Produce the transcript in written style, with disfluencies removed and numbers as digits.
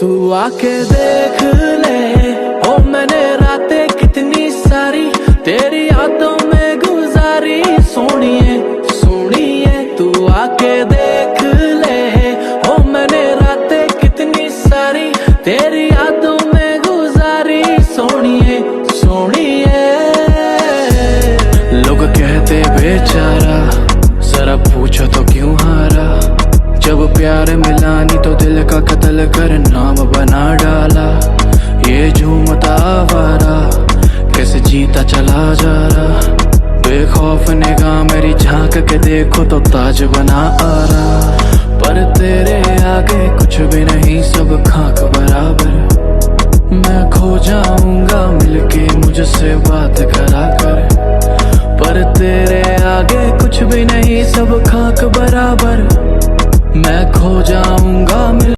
तू आके देख ले, ओ मैंने रातें कितनी सारी तेरी यादों में गुजारी। सोनिए सोनिए तू आके देख ले, ओ मैंने रातें कितनी सारी तेरी यादों में गुजारी। सोनिए सोनिए लोग कहते बेचारा, जरा पूछो तो क्यों हारा। जब प्यार मिला नहीं तो दिल का कत्ल कर नाम बना डाला। ये झूमता आवारा कैसे जीता चला जा रहा। बेखौफ निगाह मेरी झांक के देखो तो ताज बना आ रहा। पर तेरे आगे कुछ भी नहीं, सब खाक बराबर। मैं खो जाऊंगा मिलके मुझसे बात करा कर। पर तेरे आगे कुछ भी नहीं, सब खाक बराबर। मैं खो जाऊंगा मिल